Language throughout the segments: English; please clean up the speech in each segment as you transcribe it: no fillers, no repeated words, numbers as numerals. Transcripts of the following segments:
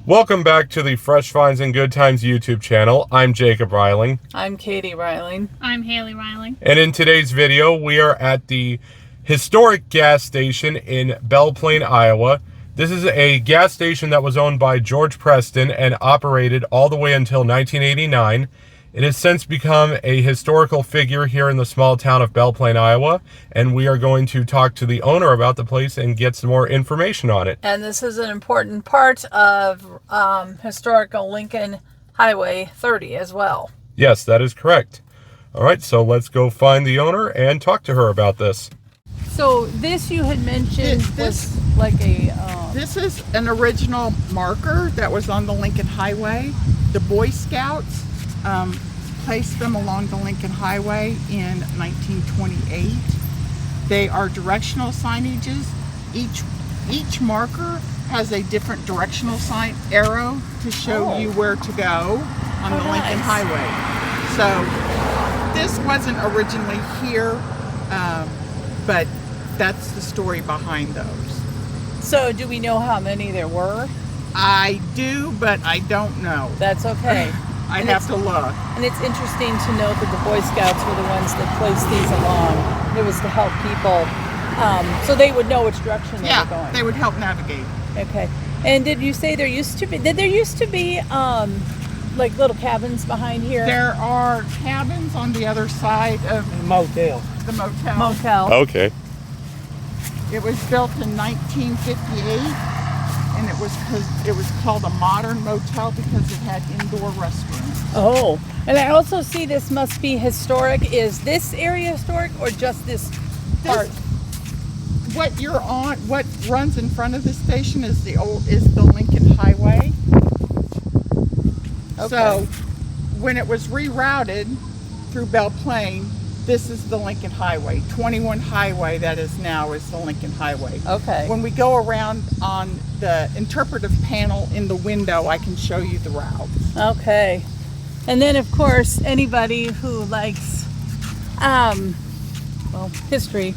Welcome back to the Fresh Finds and Good Times YouTube channel. I'm Jacob Reiling. I'm Katie Reiling. I'm Haley Reiling. And in today's video, we are at the historic gas station in Belle, Plaine, Iowa. This is a gas station that was owned by George Preston and operated all the way until 1989. It has since become a historical figure here in the small town of Belle Plaine, Iowa, and we are going to talk to the owner about the place and get some more information on it. And this is an important part of historical Lincoln Highway 30 as well. Yes, that is correct. All right, so let's go find the owner and talk to her about this. So this you had mentioned was like a... This is an original marker that was on the Lincoln Highway. The Boy Scouts placed them along the Lincoln Highway in 1928. They are directional signages. Each marker has a different directional sign arrow to show you where to go on the Lincoln Highway. So this wasn't originally here, but that's the story behind those. So do we know how many there were? I do, but I don't know. That's okay. I'd have to look. And it's interesting to note that the Boy Scouts were the ones that placed these along. It was to help people, so they would know which direction they were going. Yeah, they would help navigate. Okay. And did you say there used to be, like little cabins behind here? There are cabins on the other side of the motel. The motel. Motel. Okay. It was built in 1958, and it was called a modern motel because it had indoor restrooms. Oh, and I also see this must be historic. Is this area historic or just this part? What runs in front of the station is the Lincoln Highway. Okay. So when it was rerouted through Belle Plaine, this is the Lincoln Highway. 21 Highway that is now is the Lincoln Highway. Okay. When we go around on the interpretive panel in the window, I can show you the route. Okay. And then of course, anybody who likes, history,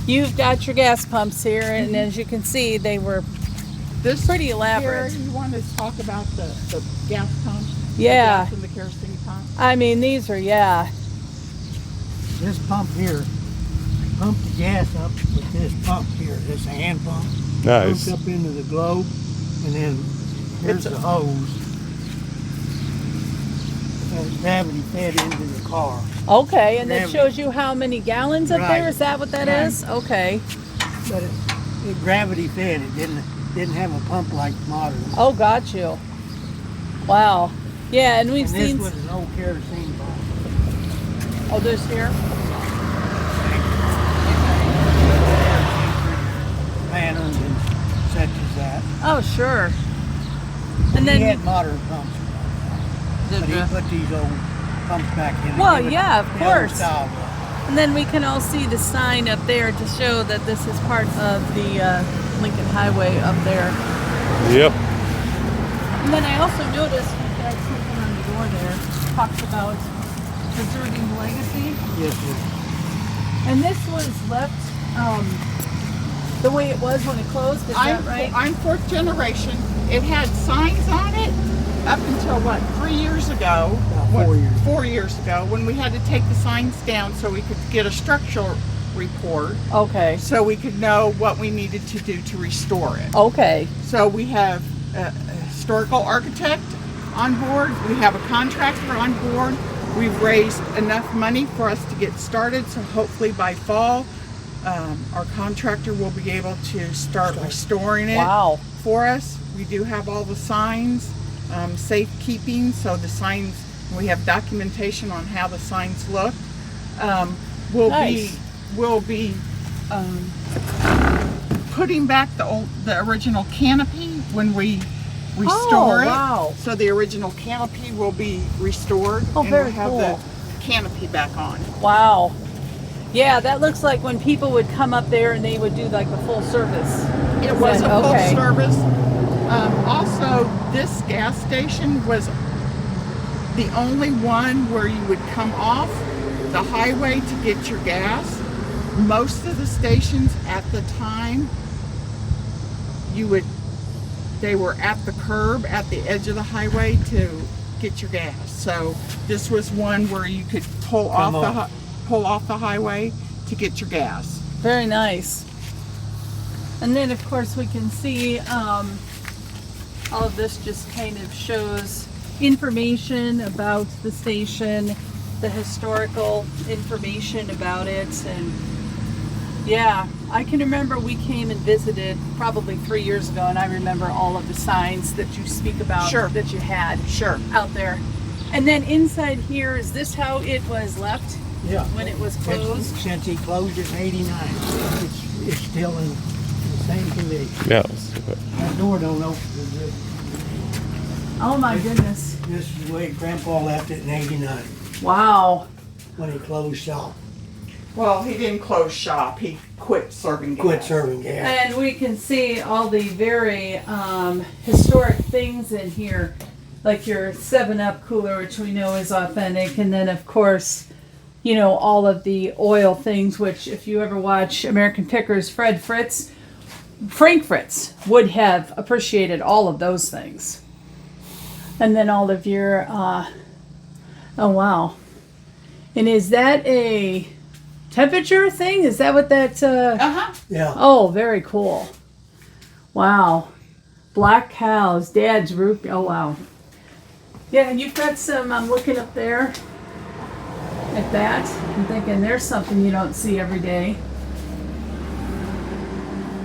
you've got your gas pumps here, and as you can see, they were pretty elaborate. Here, you want to talk about the gas pump? Yeah. The gas and the kerosene pump? I mean, these are, yeah. This pump here, pump the gas up with this pump here, this hand pump. Nice. Hooked up into the globe, and then here's the hose. And it's gravity fed into the car. Okay, and that shows you how many gallons up there? Is that what that is? Okay. But it gravity fed. It didn't have a pump like modern. Oh, got you. Wow. Yeah, and we've seen... this was an old kerosene pump. Oh, this here? Manners and such as that. Oh, sure. And He then... had modern pumps. But he put these old pumps back in. Well, yeah, of course. The old style. And then we can all see the sign up there to show that this is part of the Lincoln Highway up there. Yep. And then I also noticed we've got something on the door there. Talks about preserving legacy. Yes, sir. And this was left the way it was when it closed, is that right? I'm fourth generation. It had signs on it up until 3 years ago? About 4 years. 4 years ago, when we had to take the signs down so we could get a structural report. Okay. So we could know what we needed to do to restore it. Okay. So we have a historical architect on board. We have a contractor on board. We've raised enough money for us to get started, so hopefully by fall, our contractor will be able to start restoring it for us. We do have all the signs, safekeeping, so the signs, we have documentation on how the signs look. We'll be putting back the original canopy when we restore it. Wow. So the original canopy will be restored, and very we'll have cool. the canopy back on. Wow. Yeah, that looks like when people would come up there and they would do like the full service. It was a full service. Also, this gas station was the only one where you would come off the highway to get your gas. Most of the stations at the time, you would they were at the curb at the edge of the highway to get your gas. So this was one where you could pull off the highway to get your gas. Very nice. And then of course we can see all of this just kind of shows information about the station, the historical information about it. And yeah, I can remember we came and visited probably 3 years ago, and I remember all of the signs that you speak about. Sure. That you had Sure. out there. And then inside here, is this how it was left Yeah. when it was closed? Since he closed it in '89, it's still in the same condition. Yeah. That door don't open. Oh my goodness. This is the way Grandpa left it in '89 Wow. when he closed shop. Well, he didn't close shop. He quit serving gas. Quit serving gas. And we can see all the very historic things in here, like your 7-Up cooler, which we know is authentic, and then of course, you know, all of the oil things, which if you ever watch American Pickers, Frank Fritz would have appreciated all of those things. And then all of your, oh wow. And is that a temperature thing? Is that what that, Uh-huh. Yeah. oh, very cool. Wow. Black cows, Dad's root. Oh, wow. Yeah, and you've got some, I'm looking up there at that. I'm thinking there's something you don't see every day.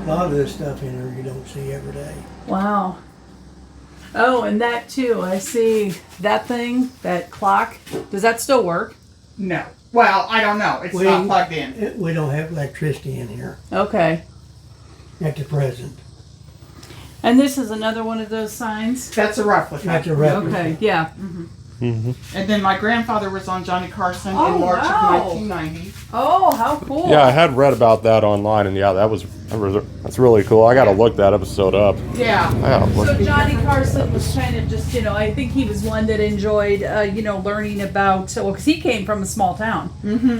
A lot of this stuff in here you don't see every day. Wow. Oh, and that too. I see that thing, that clock. Does that still work? No. Well, I don't know. It's not plugged in. We don't have electricity in here Okay. at the present. And this is another one of those signs? That's a replica. That's a replica. Okay, yeah. And then my grandfather was on Johnny Carson Oh, in March wow. of 1990. Oh, how cool. Yeah, I had read about that online, and yeah, that's really cool. I gotta look that episode up. Yeah. I gotta look. So Johnny Carson was kind of just, you know, I think he was one that enjoyed, you know, learning about, well, because he came from a small town.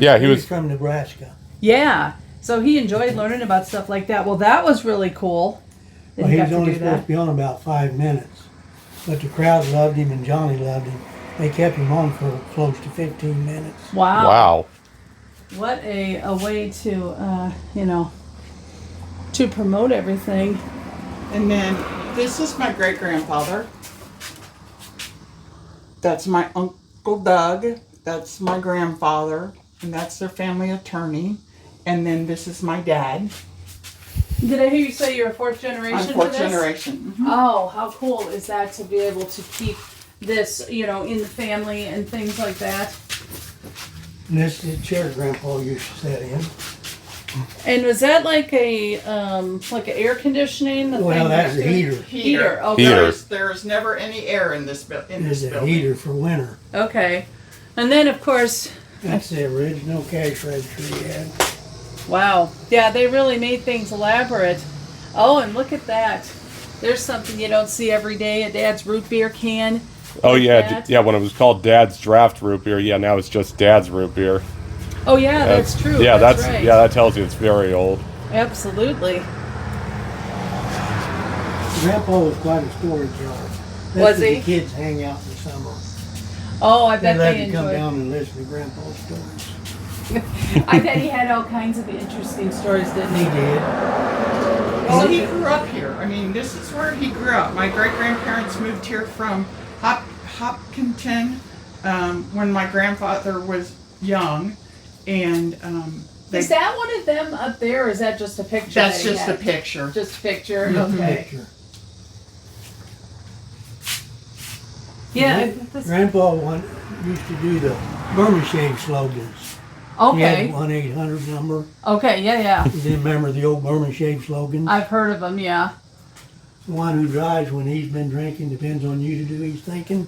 Yeah, he He's was. from Nebraska. Yeah. So he enjoyed learning about stuff like that. Well, that was really cool. that Well, he he got was to only do supposed that. to be on about 5 minutes. But the crowd loved him and Johnny loved him. They kept him on for close to 15 minutes. Wow. Wow. What a way to, you know, to promote everything. And then this is my great grandfather. That's my Uncle Doug. That's my grandfather. And that's their family attorney. And then this is my dad. Did I hear you say you're a fourth generation? I'm to fourth this? generation. Oh, how cool is that to be able to keep this, you know, in the family and things like that? And this is the chair Grandpa used to sit in. And was that like a air conditioning? The Well, thing that's a next to it? heater. Heater. Okay. Heater. There's never any air in this There's a building. heater for winter. Okay. And then of course, That's the original cash register he had. wow. Yeah, they really made things elaborate. Oh, and look at that. There's something you don't see every day, a Dad's root beer can. Oh Like yeah, that. yeah. When it was called Dad's Draft Root Beer, yeah. Now it's just Dad's Root Beer. Oh yeah, that's true. Yeah, that's right. yeah. That tells you it's very old. Absolutely. Grandpa was quite a storage yard. That's Was where he? The kids hang out in the summer. Oh, I They bet love they to come enjoyed. down and listen to Grandpa's stories. I bet he had all kinds of interesting stories, didn't He he? did. Well, he grew up here. I mean, this is where he grew up. My great-grandparents moved here from Hopkinton when my grandfather was young. And Is that one of them up there, or is that just a picture? that's that he just a had? picture. Just a picture. Just a Okay. picture. Yeah. Grandpa used to do the Burma Shave slogans. He Okay. had 1-800 number. Okay. Yeah. Yeah. You didn't remember the old Burma Shave slogans? I've heard of them. Yeah. The one who drives when he's been drinking depends on you to do his thinking.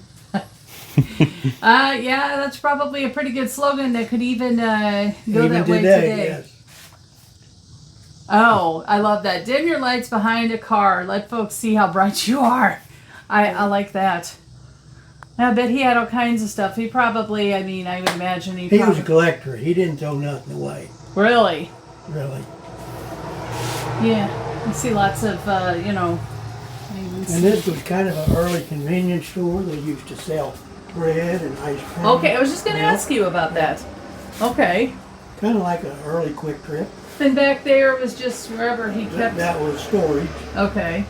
Yeah. That's probably a pretty good slogan that could even go Even that way today. yes. Oh, I love that. Dim your lights behind a car. Let folks see how bright you are. I like that. I bet he had all kinds of stuff. He probably, I mean, I would imagine he He was probably... a collector. He didn't throw nothing away, Really? really. Yeah. I see lots of, you know, I even And this was kind of an early convenience store. They used to sell bread and ice cream. Okay, I was just going to milk. ask you about that. Okay. Kind of like an early Quick Trip. And back there was just wherever he kept. That was storage. Okay.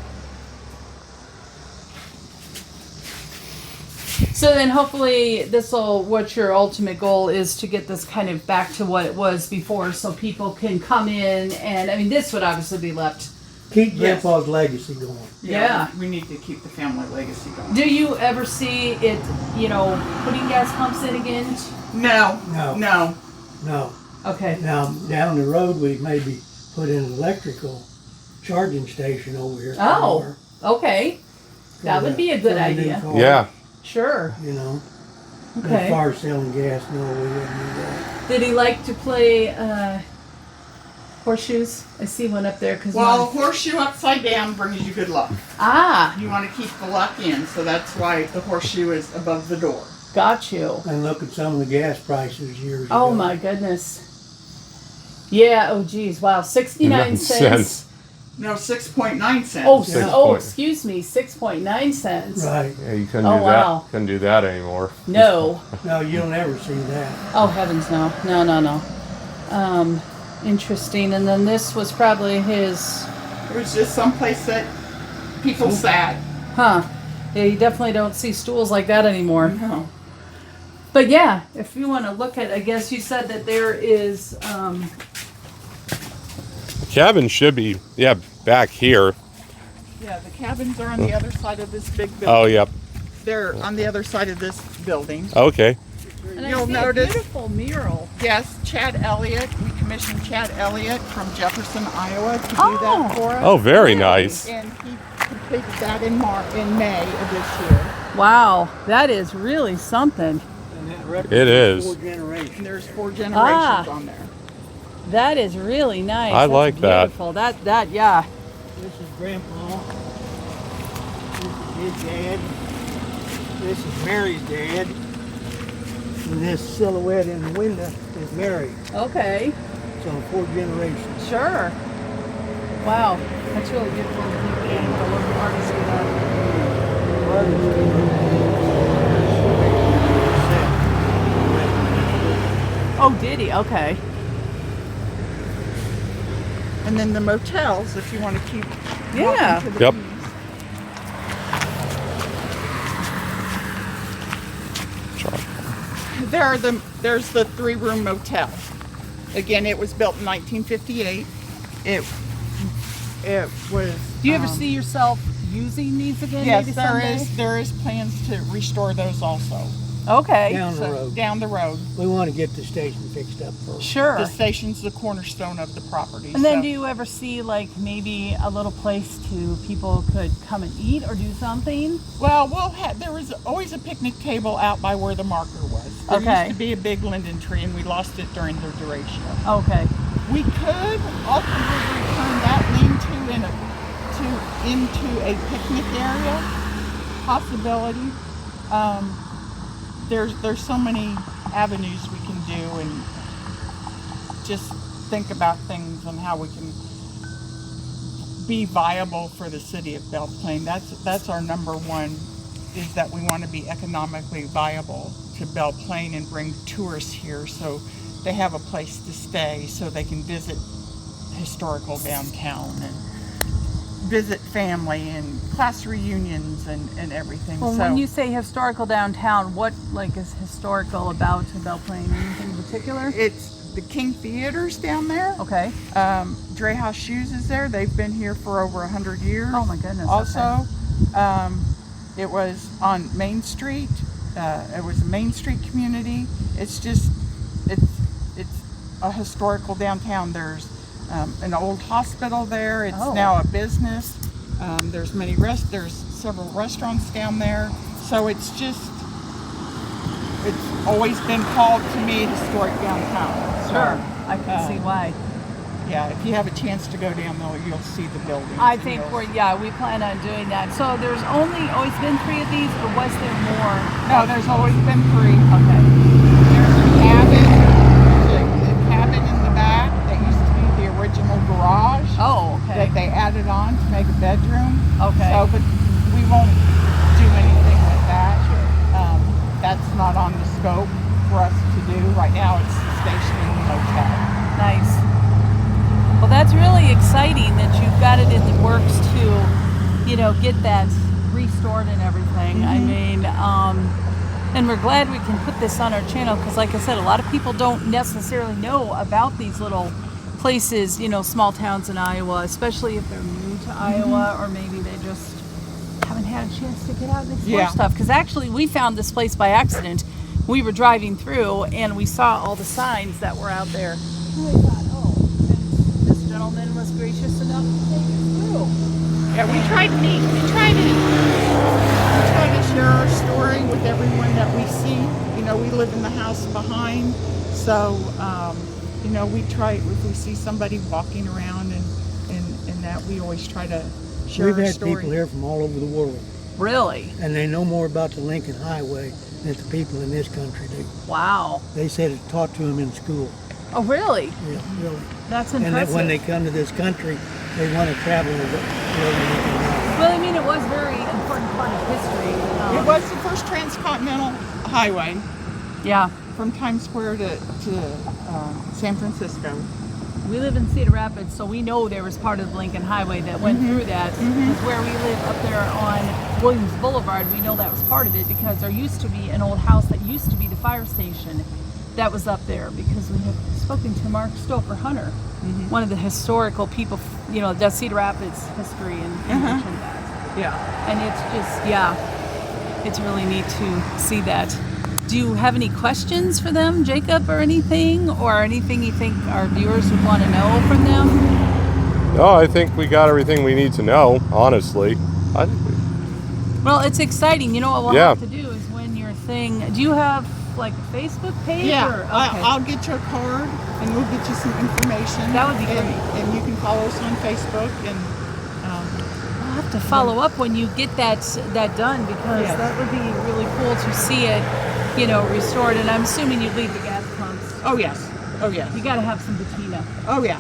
So then hopefully what your ultimate goal is to get this kind of back to what it was before so people can come in and, I mean, this would obviously be left. Keep Yes. Grandpa's legacy going. Yeah. We need to keep the family legacy going. Do you ever see it, putting gas pumps in again? No. No. No. No. Okay. Now, down the road, we maybe put in an electrical charging station over here. Oh, somewhere okay. for That would be a good for the new idea. car, Yeah. Sure. You know. As Okay. far as selling gas, no, we wouldn't do that. Did he like to play horseshoes? I see one up there. Well, horseshoe upside down brings you good luck. You want to keep the luck in, so that's why the horseshoe is above the door. Got you. And look at some of the gas prices years ago. Oh my goodness. Yeah, oh geez, wow, 69 cents. No, 6.9 cents. Oh, Six oh, point- excuse me, 6.9 cents. Right. Yeah, you couldn't Oh, do wow. that. Couldn't do that anymore. No. No, you'll never see that. Oh heavens, no. No, no, no. Interesting. And then this was probably his, It was just someplace that people sat. huh. Yeah, you definitely don't see stools like that anymore. No. But yeah, if you want to look at, I guess you said that there is, Cabin should be, back here. Yeah, the cabins are on the other side of this big building. Oh, yep. They're on the other side of this building. Okay. and I You'll see notice- a beautiful mural. Yes, Chad Elliott. We commissioned Chad Elliott from Jefferson, Iowa to do Oh. that for us. Oh, very Nice. nice. And he completed that in May of this year. Wow, that is really something. And that represents It is. 4 And generations. there's 4 generations on there. That is really nice. I That's like that. beautiful. That, yeah. This is Grandpa. This is his dad. This is Mary's dad. And this silhouette in the window is Mary. Okay, So 4 generations. sure. Wow, that's really beautiful. And the local artist did that. Oh, did he? Okay. And then the motels, if you want to keep Yeah. walking to the Yep. keys. There's the 3-room motel. Again, it was built in 1958. It was. Do you ever see yourself using these again? Yes, maybe there someday? is. There is plans to restore those also. Okay. Down the So, road. down the road. We want to get the station fixed up first. Sure. The station's the cornerstone of the property. And then so- do you ever see like maybe a little place to people could come and eat or do something? Well, there was always a picnic table out by where the marker was. There Okay. used to be a big linden tree, and we lost it during the derecho. Okay. We could ultimately turn that lean-to into a picnic area. Possibility. There's so many avenues we can do, and just think about things and how we can be viable for the city of Belle Plaine. That's our number one, is that we want to be economically viable to Belle Plaine and bring tourists here so they have a place to stay, so they can visit historical downtown and visit family and class reunions and everything. Well, so when you say historical downtown, what like is historical about Belle Plaine? Anything in particular? it's the King Theater's down there. Okay. Dre House Shoes is there. They've been here for over 100 years. Oh my goodness. Also, it was on Main Street. It was a Main Street community. It's a historical downtown. There's an old hospital there. It's Oh. now a business. There's several restaurants down there. So it's always been called to me historic downtown. So, Sure. I can see why. yeah, if you have a chance to go down there, you'll see the building. I think we plan on doing that. So there's always been 3 of these, or was there more? No, there's always been 3. Okay. There's a cabin. There's a cabin in the back that used to be the original garage Oh, okay. that they added on to make a bedroom. Okay. So, but we we won't do anything with that. That's not on the scope for us to do. Right now it's the station and the motel. Nice. Well, that's really exciting that you've got it in the works to, you know, get that restored and everything. I mean, and we're glad we can put this on our channel because, like I said, a lot of people don't necessarily know about these little places, you know, small towns in Iowa, especially if they're new to Iowa, or maybe they just haven't had a chance to get out and explore stuff. Because actually, we found this place by accident. We were driving through and we saw all the signs that were out there. And we thought, oh, and this gentleman was gracious enough to take us through. Yeah, we try to share our story with everyone that we see. You know, we live in the house behind, so you know, we try, if we see somebody walking around and that, we always try to share We've our had story. people here from all over the world, Really? and they know more about the Lincoln Highway than the people in this country do. Wow. They said it taught to them in school. Oh, really? Yeah, really. That's And impressive. that when they come to this country, they want to travel over the Lincoln Highway. Well, I mean, it was a very important part of history. It was the first transcontinental highway Yeah. from Times Square to San Francisco. We live in Cedar Rapids, so we know there was part of the Lincoln Highway that went through that. Because where we live up there on Williams Boulevard, we know that was part of it because there used to be an old house that used to be the fire station that was up there, because we have spoken to Mark Stoker Hunter, one of the historical people, you know, does Cedar Rapids history, and he mentioned that. Yeah. And it's just, yeah, it's really neat to see that. Do you have any questions for them, Jacob, or anything you think our viewers would want to know from them? No, I think we got everything we need to know, honestly. Well, it's exciting. You know what we'll Yeah. have to do is when your thing. Do you have like a Facebook page? Yeah, Or, okay. I'll get you a card and we'll get you some information. That would be great. And you can follow us on Facebook and. I'll have to follow up when you get that done, because Yes. that would be really cool to see it, you know, restored. And I'm assuming you leave the gas pumps. Oh yes. Oh yes. You got to have some patina. Oh yeah.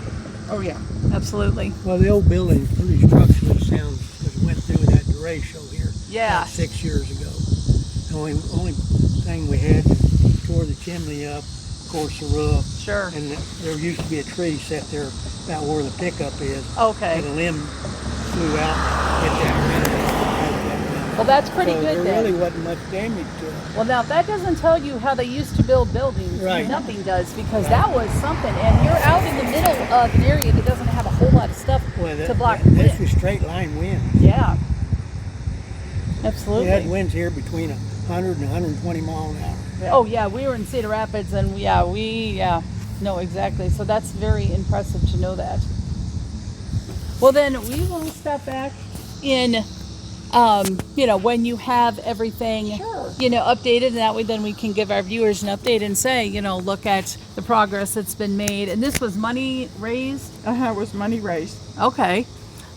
Oh yeah. Absolutely. Well, the old building is pretty structurally sound because it went through that derecho here Yeah. about 6 years ago. The only thing we had, tore the chimney up, of course the roof, Sure. and there used to be a tree set there about where the pickup is. Okay. And a limb flew out and hit that. Well, that's pretty So good there then. really wasn't much damage to it. Well, now that doesn't tell you how they used to build buildings. Right. Nothing does, because that was something. And you're out in the middle of an area that doesn't have a whole lot of stuff Well, to block the this wind. was straight line winds. Yeah. We Absolutely. had winds here between 100 and 120 miles an hour. Oh yeah, we were in Cedar Rapids, and we know exactly. So that's very impressive to know that. Well, then we will step back in, you know, when you have everything, you know, updated, and that way then we can give our viewers an update and say, you know, look at the progress that's been made. And this was money raised. It was money raised Okay,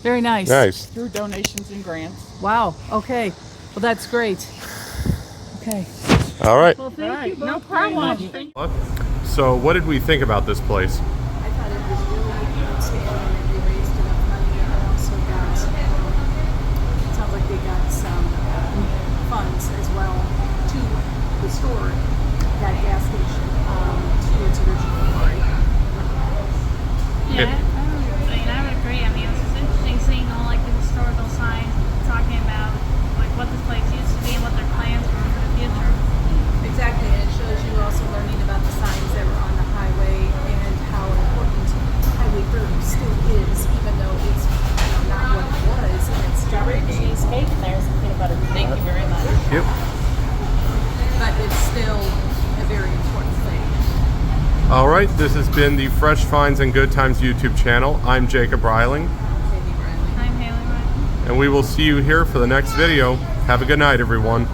very nice. Nice. through donations and grants. Wow. Okay. Well, that's great. Okay. All right. Well, thank All right, you both no very much. problem. So, what did we think about this place? I thought it was really outstanding that they raised enough money, and also got, it sounds like they got some funds as well to restore that gas station to its original glory. Yeah. I would agree. I mean, it's just interesting seeing all like the historical signs talking about like what this place used to be and what their plans were for the future. Exactly, and it shows you also learning about the signs that were on the highway and how important Highway 30 still is, even though it's not what it was. And it's strawberry cheesecake, and there's some peanut butter. Thank you very much. Yep. But it's still a very important thing. All right. This has been the Fresh Finds and Good Times YouTube channel. I'm Jacob Reiling, Maybe Bradley. I'm Haley Ryan. and we will see you here for the next video. Have a good night, everyone.